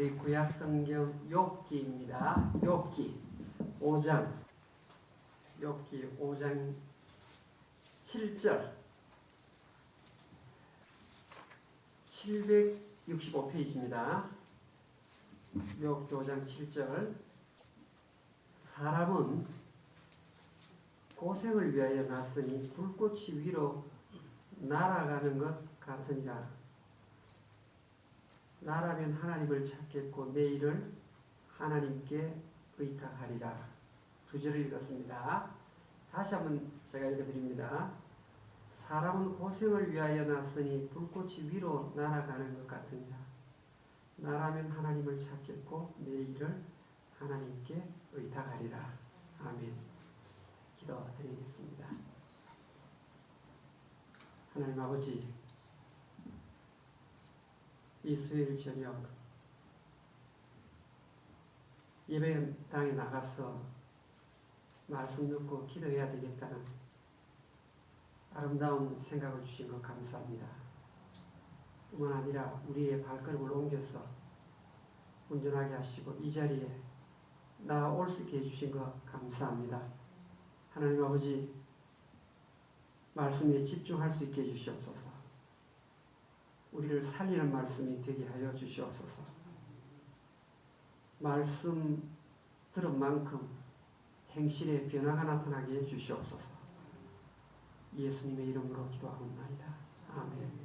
우리 구약성경 욥기입니다. 욥기 5장, 욥기 5장 7절, 765페이지입니다. 욥기 5장 7절. 사람은 고생을 위하여 났으니 불꽃이 위로 날아가는 것 같으니라. 나라면 하나님을 찾겠고 내일을 하나님께 의탁하리라. 두 절을 읽었습니다. 다시 한번 제가 읽어드립니다. 사람은 고생을 위하여 났으니 불꽃이 위로 날아가는 것 같으니라. 나라면 하나님을 찾겠고 내일을 하나님께 의탁하리라. 아멘. 기도드리겠습니다. 하나님 아버지, 이 수요일 저녁 예배당에 나가서 말씀 듣고 기도해야 되겠다는 아름다운 생각을 주신 것 감사합니다. 뿐만 아니라 우리의 발걸음을 옮겨서 운전하게 하시고 이 자리에 나올 수 있게 해주신 것 감사합니다. 하나님 아버지, 말씀에 집중할 수 있게 해주시옵소서. 우리를 살리는 말씀이 되게 하여 주시옵소서. 말씀 들은 만큼 행실에 변화가 나타나게 해주시옵소서. 예수님의 이름으로 기도하옵나이다. 아멘.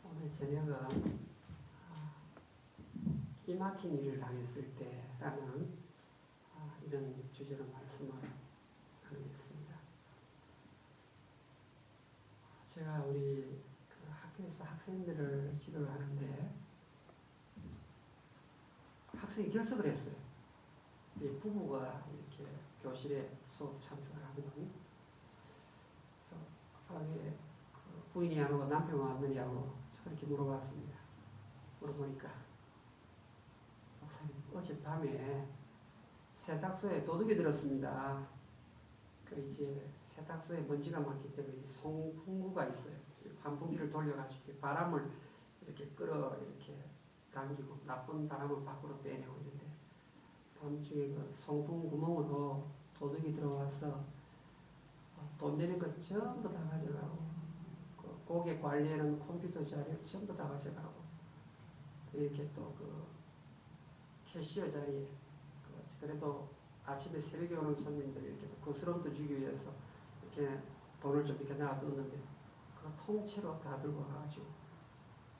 오늘 저녁은 기막힌 일을 당했을 때라는 이런 주제로 말씀을 하겠습니다. 제가 우리 학교에서 학생들을 지도를 하는데 학생이 결석을 했어요. 부부가 이렇게 교실에 수업 참석을 하거든요. 그래서 급하게 부인이 안 오고 남편만 왔느냐고 저렇게 물어봤습니다. 물어보니까 목사님, 어젯밤에 세탁소에 도둑이 들었습니다. 이제 세탁소에 먼지가 많기 때문에 송풍구가 있어요. 환풍기를 돌려가지고 바람을 이렇게 이렇게 당기고 나쁜 바람을 밖으로 빼내고 있는데 밤중에 그 송풍 구멍으로 도둑이 들어와서 돈 되는 것 전부 다 가져가고 그 고객 관리하는 컴퓨터 자료 전부 다 가져가고 이렇게 또 그 캐시어 자리에 그래도 아침에 새벽에 오는 손님들 이렇게 거스름도 주기 위해서 이렇게 돈을 좀 이렇게 놔뒀는데 그 통째로 다 들고 가가지고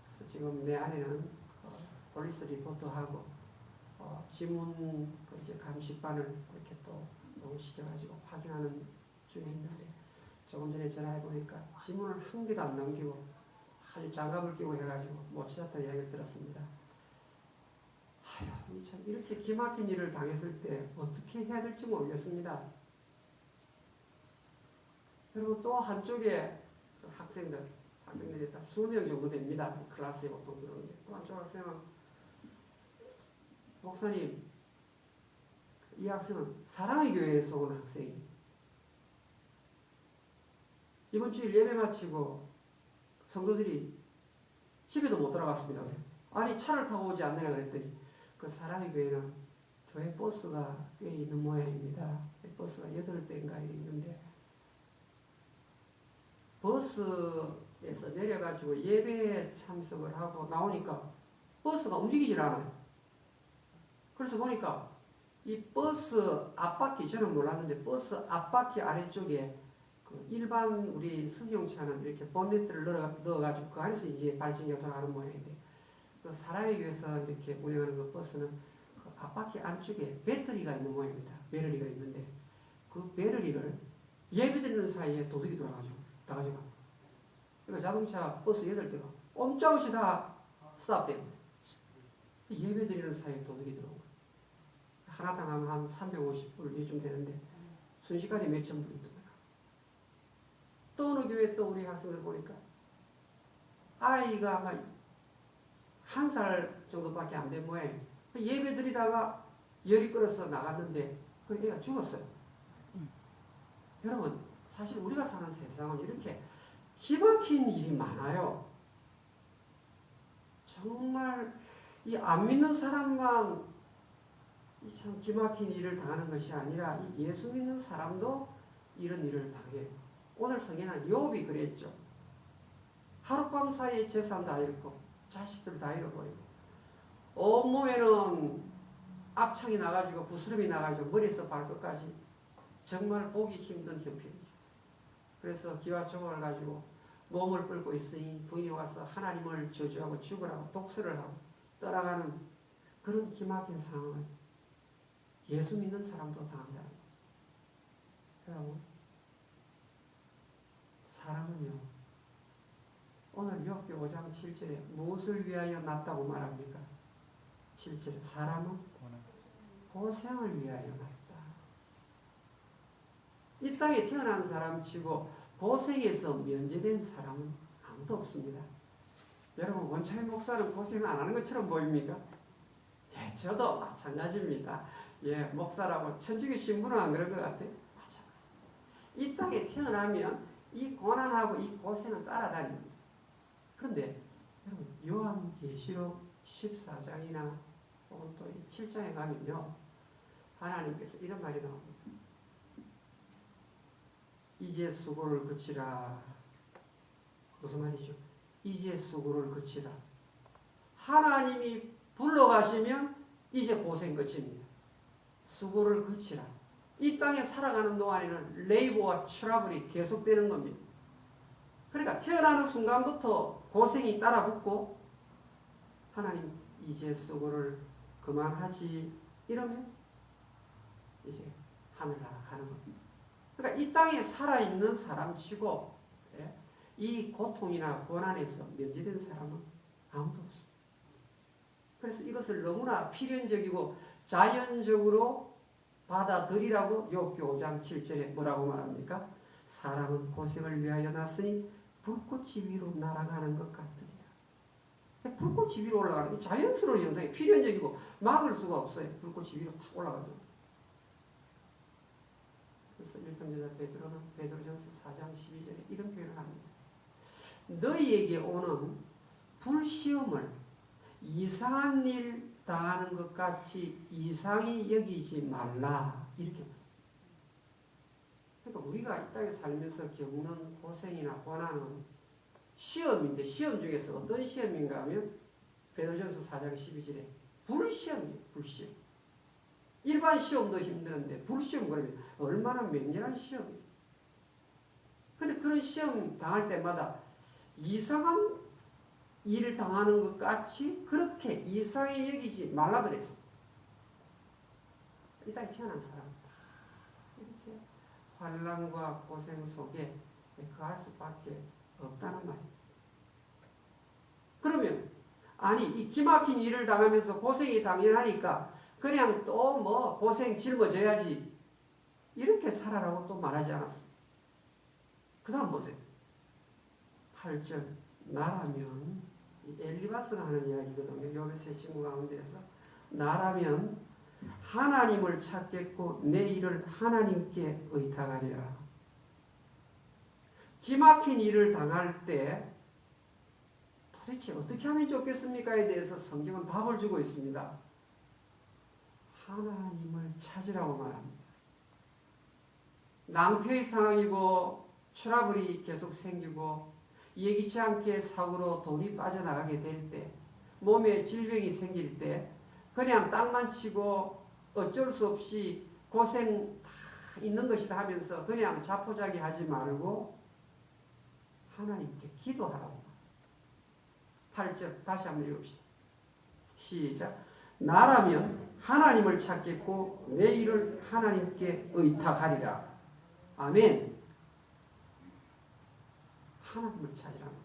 그래서 지금 내 안에는 폴리스 리포트하고 지문 이제 감식반을 이렇게 또 시켜가지고 확인하는 중에 있는데 조금 전에 전화해 보니까 지문을 한 개도 안 남기고 아주 장갑을 끼고 해가지고 못 찾았다는 이야기를 들었습니다. 참 이렇게 기막힌 일을 당했을 때 어떻게 해야 될지 모르겠습니다. 그리고 또 한쪽에 학생들이 다 20명 정도 됩니다. 클래스에 보통 들어오는데 또 한쪽 학생은 목사님, 이 학생은 사랑의 교회에서 온 학생이 이번 주일 예배 마치고 성도들이 집에도 못 돌아갔습니다. 아니 차를 타고 오지 않느냐 그랬더니 그 사랑의 교회는 교회 버스가 꽤 있는 모양입니다. 버스가 8대인가 있는데 버스에서 내려가지고 예배에 참석을 하고 나오니까 버스가 움직이질 않아요. 그래서 보니까 이 버스 앞바퀴, 저는 몰랐는데 버스 앞바퀴 아래쪽에 그 일반 우리 승용차는 이렇게 본네트를 넣어가지고 그 안에서 이제 발전기가 돌아가는 모양인데 그 사랑의 교회에서 이렇게 운영하는 그 버스는 그 앞바퀴 안쪽에 배터리가 있는 모양입니다. 배터리가 있는데 그 배터리를 예배드리는 사이에 도둑이 들어와가지고 다 가져가. 그러니까 자동차 버스 8대가 꼼짝없이 다 스탑된 거예요. 예배드리는 사이에 도둑이 들어온 거예요. 하나당 한 350불 요즘 되는데 순식간에 몇천 불이 있더라고요. 또 어느 교회 또 우리 학생들 보니까 아이가 아마 1살 정도밖에 안 된 모양이에요. 예배 드리다가 열이 끓어서 나갔는데 그 애가 죽었어요. 여러분, 사실 우리가 사는 세상은 이렇게 기막힌 일이 많아요. 정말 이 안 믿는 사람만 이 참 기막힌 일을 당하는 것이 아니라 이 예수 믿는 사람도 이런 일을 당해요. 오늘 성경은 욥이 그랬죠. 하룻밤 사이에 재산 다 잃고 자식들 다 잃어버리고 온몸에는 악창이 나가지고 부스럼이 나가지고 머리에서 발끝까지 정말 보기 힘든 형편이죠. 그래서 기와초를 가지고 몸을 끌고 있으니 부인이 와서 하나님을 저주하고 죽으라고 독설을 하고 떠나가는 그런 기막힌 상황을 예수 믿는 사람도 당한다. 여러분, 사람은요, 오늘 욥기 5장 7절에 무엇을 위하여 났다고 말합니까? 7절에 사람은 고생을 위하여 났다. 이 땅에 태어난 사람치고 고생에서 면제된 사람은 아무도 없습니다. 여러분, 원창희 목사는 고생 안 하는 것처럼 보입니까? 예, 저도 마찬가지입니다. 예, 목사라고 천주교 신부는 안 그런 것 같아요. 마찬가지. 이 땅에 태어나면 이 고난하고 이 고생은 따라다닙니다. 그런데 여러분, 요한계시록 14장이나 혹은 또 7장에 가면요, 하나님께서 이런 말이 나옵니다. 이제 수고를 그치라. 무슨 말이죠? 이제 수고를 그치라. 하나님이 불러가시면 이제 고생 끝입니다. 수고를 그치라. 이 땅에 살아가는 동안에는 레이버와 트러블이 계속되는 겁니다. 그러니까 태어나는 순간부터 고생이 따라붙고 하나님 이제 수고를 그만하지 이러면 이제 하늘나라 가는 겁니다. 그러니까 이 땅에 살아있는 사람치고 이 고통이나 고난에서 면제된 사람은 아무도 없습니다. 그래서 이것을 너무나 필연적이고 자연적으로 받아들이라고 욥기 5장 7절에 뭐라고 말합니까? 사람은 고생을 위하여 났으니 불꽃이 위로 날아가는 것 같으리라. 불꽃이 위로 올라가는 게 자연스러운 현상이 필연적이고 막을 수가 없어요. 불꽃이 위로 탁 올라가죠. 그래서 1등제자 베드로는 베드로전서 4장 12절에 이런 표현을 합니다. 너희에게 오는 불시험을 이상한 일 당하는 것 같이 이상히 여기지 말라. 이렇게. 그러니까 우리가 이 땅에 살면서 겪는 고생이나 고난은 시험인데 시험 중에서 어떤 시험인가 하면 베드로전서 4장 12절에 불시험이에요. 불시험. 일반 시험도 힘드는데 불시험 그러면 얼마나 맹렬한 시험이에요. 근데 그런 시험 당할 때마다 이상한 일을 당하는 것 같이 그렇게 이상히 여기지 말라 그랬어. 이 땅에 태어난 사람 이렇게 환난과 고생 속에 거할 수밖에 없다는 말이에요. 그러면 아니 이 기막힌 일을 당하면서 고생이 당연하니까 그냥 또 뭐 고생 짊어져야지 이렇게 살아라고 또 말하지 않았습니다. 그 다음 보세요. 8절 나라면 엘리바스가 하는 이야기거든요. 욥의 세 친구 가운데서 나라면 하나님을 찾겠고 내 일을 하나님께 의탁하리라. 기막힌 일을 당할 때 도대체 어떻게 하면 좋겠습니까에 대해서 성경은 답을 주고 있습니다. 하나님을 찾으라고 말합니다. 낭패의 상황이고 트러블이 계속 생기고 예기치 않게 사고로 돈이 빠져나가게 될 때, 몸에 질병이 생길 때 그냥 땅만 치고 어쩔 수 없이 고생 다 있는 것이다 하면서 그냥 자포자기 하지 말고 하나님께 기도하라고. 8절 다시 한번 읽읍시다. 시작. 나라면 하나님을 찾겠고 내 일을 하나님께 의탁하리라. 아멘. 하나님을 찾으라는 말.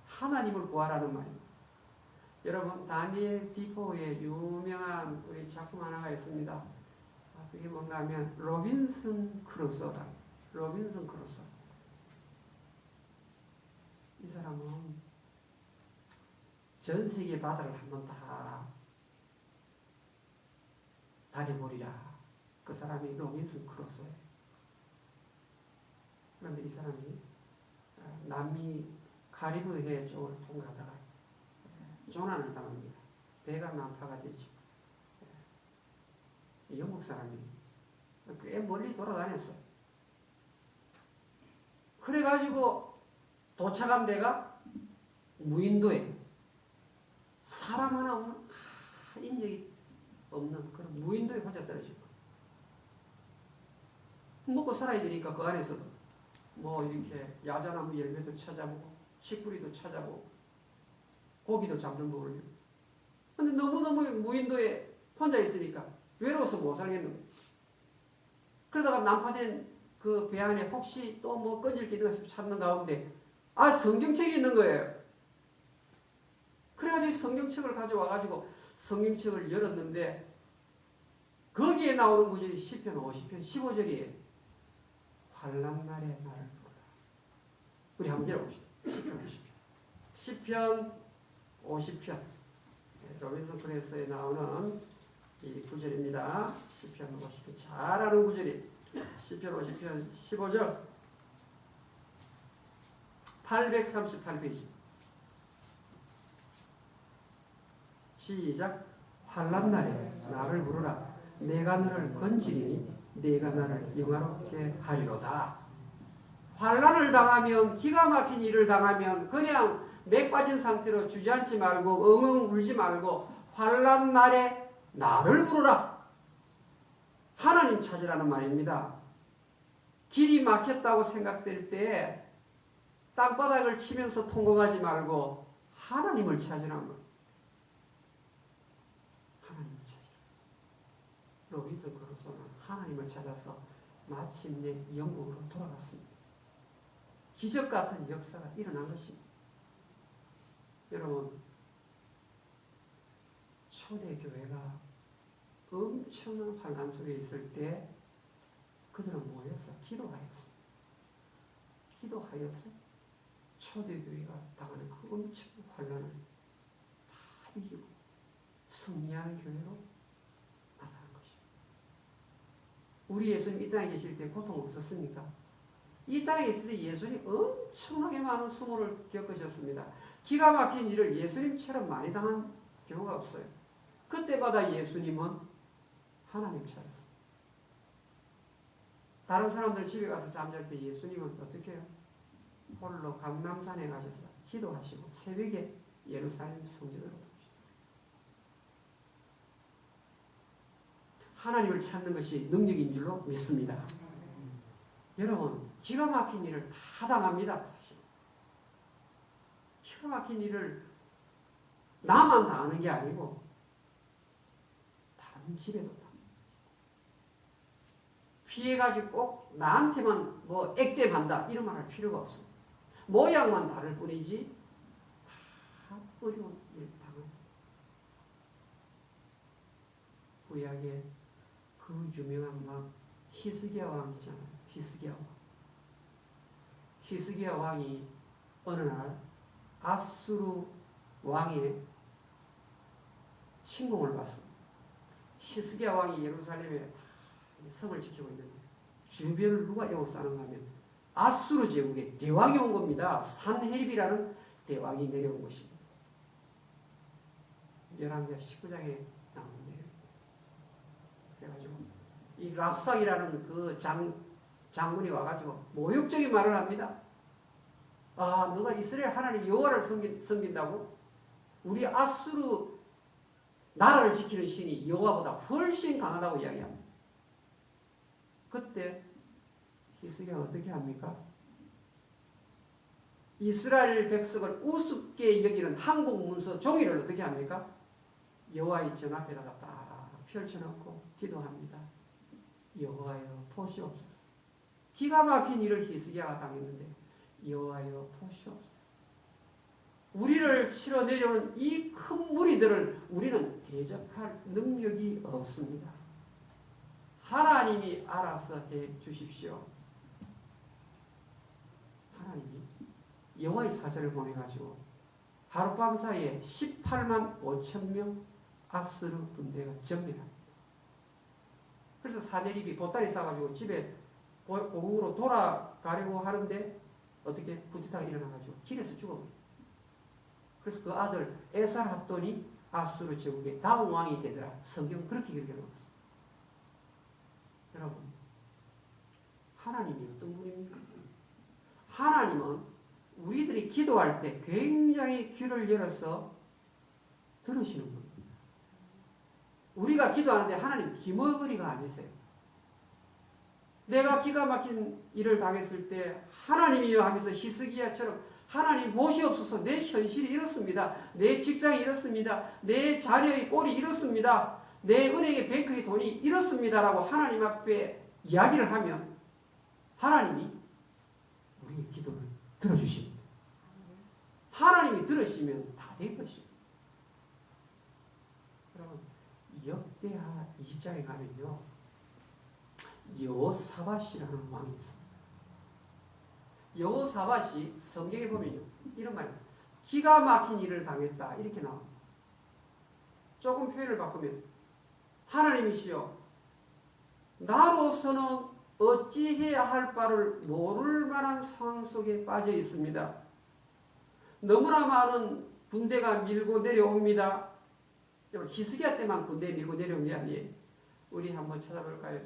하나님을 구하라는 말입니다. 여러분 다니엘 디포의 유명한 우리 작품 하나가 있습니다. 그게 뭔가 하면 로빈슨 크루소다. 로빈슨 크루소. 이 사람은 전 세계 바다를 한번 다 다녀보리라. 그 사람이 로빈슨 크루소예요. 그런데 이 사람이 남미 카리브해 쪽을 통과하다가 조난을 당합니다. 배가 난파가 되죠. 영국 사람이 꽤 멀리 돌아다녔어요. 그래가지고 도착한 데가 무인도에 사람 하나 없는 인적이 없는 그런 무인도에 혼자 떨어진 거예요. 먹고 살아야 되니까 그 안에서도 뭐 이렇게 야자나무 열매도 찾아보고 식구리도 찾아보고 고기도 잡는 거 올리고. 근데 너무너무 무인도에 혼자 있으니까 외로워서 못 살겠는 거예요. 그러다가 난파된 그 배 안에 혹시 또 뭐 건질 게 있는 것 찾는 가운데 성경책이 있는 거예요. 그래가지고 성경책을 가져와가지고 성경책을 열었는데 거기에 나오는 구절이 시편 50편 15절이에요. 환난 날에 나를 부르라. 우리 한번 열어봅시다. 시편 50편 로빈슨 크루소에 나오는 이 구절입니다. 시편 50편 잘 아는 구절이 시편 50편 15절 838페이지 시작. 환난 날에 나를 부르라. 내가 너를 건지리니 내가 나를 영화롭게 하리로다. 환난을 당하면 기가 막힌 일을 당하면 그냥 맥 빠진 상태로 주저앉지 말고 엉엉 울지 말고 환난 날에 나를 부르라. 하나님 찾으라는 말입니다. 길이 막혔다고 생각될 때 땅바닥을 치면서 통곡하지 말고 하나님을 찾으라는 말. 하나님을 찾으라. 로빈슨 크루소는 하나님을 찾아서 마침내 영국으로 돌아갔습니다. 기적 같은 역사가 일어난 것입니다. 여러분, 초대교회가 엄청난 환난 속에 있을 때 그들은 모여서 기도하였습니다. 기도하여서 초대교회가 당하는 그 엄청난 환난을 다 이기고 승리하는 교회로 나타난 것입니다. 우리 예수님 이 땅에 계실 때 고통 없었습니까? 이 땅에 있을 때 예수님 엄청나게 많은 수모를 겪으셨습니다. 기가 막힌 일을 예수님처럼 많이 당한 경우가 없어요. 그때마다 예수님은 하나님 찾았어요. 다른 사람들 집에 가서 잠잘 때 예수님은 어떻게 해요? 홀로 감람산에 가셔서 기도하시고 새벽에 예루살렘 성전으로 들어오셨어요. 하나님을 찾는 것이 능력인 줄로 믿습니다. 여러분, 기가 막힌 일을 다 당합니다. 사실 기가 막힌 일을 나만 당하는 게 아니고 다른 집에도 당합니다. 피해가지고 꼭 나한테만 뭐 액땜한다 이런 말 할 필요가 없어. 모양만 다를 뿐이지 다 어려운 일 당합니다. 구약에 그 유명한 왕 히스기야 왕이잖아요. 히스기야 왕. 히스기야 왕이 어느 날 아수르 왕의 침공을 받습니다. 히스기야 왕이 예루살렘에 성을 지키고 있는데 주변을 누가 에워싸는가 하면 아수르 제국의 대왕이 온 겁니다. 산헤립이라는 대왕이 내려온 것입니다. 열왕기하 19장에 나오는데요. 그래가지고 이 랍삭이라는 그 장군이 와가지고 모욕적인 말을 합니다. 너가 이스라엘 하나님 여호와를 섬긴다고? 우리 아수르 나라를 지키는 신이 여호와보다 훨씬 강하다고 이야기합니다. 그때 히스기야가 어떻게 합니까? 이스라엘 백성을 우습게 여기는 한국 문서 종이를 어떻게 합니까? 여호와의 전 앞에다가 딱 펼쳐놓고 기도합니다. 여호와여 보시옵소서. 기가 막힌 일을 히스기야가 당했는데 여호와여 보시옵소서. 우리를 치러 내려오는 이 큰 무리들을 우리는 대적할 능력이 없습니다. 하나님이 알아서 해 주십시오. 하나님이 여호와의 사자를 보내가지고 하룻밤 사이에 18만 5천 명 아수르 군대가 전멸합니다. 그래서 사내립이 보따리 싸가지고 집에 고국으로 돌아가려고 하는데 어떻게 부티타가 일어나가지고 길에서 죽어버려요. 그래서 그 아들 에살합돈이 아수르 제국의 다음 왕이 되더라. 성경 그렇게 기록해 놓았습니다. 여러분, 하나님이 어떤 분입니까? 하나님은 우리들이 기도할 때 굉장히 귀를 열어서 들으시는 분입니다. 우리가 기도하는데 하나님 기머거리가 아니세요. 내가 기가 막힌 일을 당했을 때 하나님이여 하면서 히스기야처럼 하나님 보시옵소서, 내 현실이 이렇습니다. 내 직장이 이렇습니다. 내 자녀의 꼴이 이렇습니다. 내 은행의 뱅크의 돈이 이렇습니다라고 하나님 앞에 이야기를 하면 하나님이 우리의 기도를 들어주십니다. 하나님이 들으시면 다 된 것입니다. 여러분, 역대하 20장에 가면요, 여호사밧이라는 왕이 있습니다. 여호사밧이 성경에 보면요, 이런 말입니다. 기가 막힌 일을 당했다, 이렇게 나옵니다. 조금 표현을 바꾸면 하나님이시여, 나로서는 어찌해야 할 바를 모를 만한 상황 속에 빠져 있습니다. 너무나 많은 군대가 밀고 내려옵니다. 히스기야 때만 군대 밀고 내려온 게 아니에요. 우리 한번 찾아볼까요?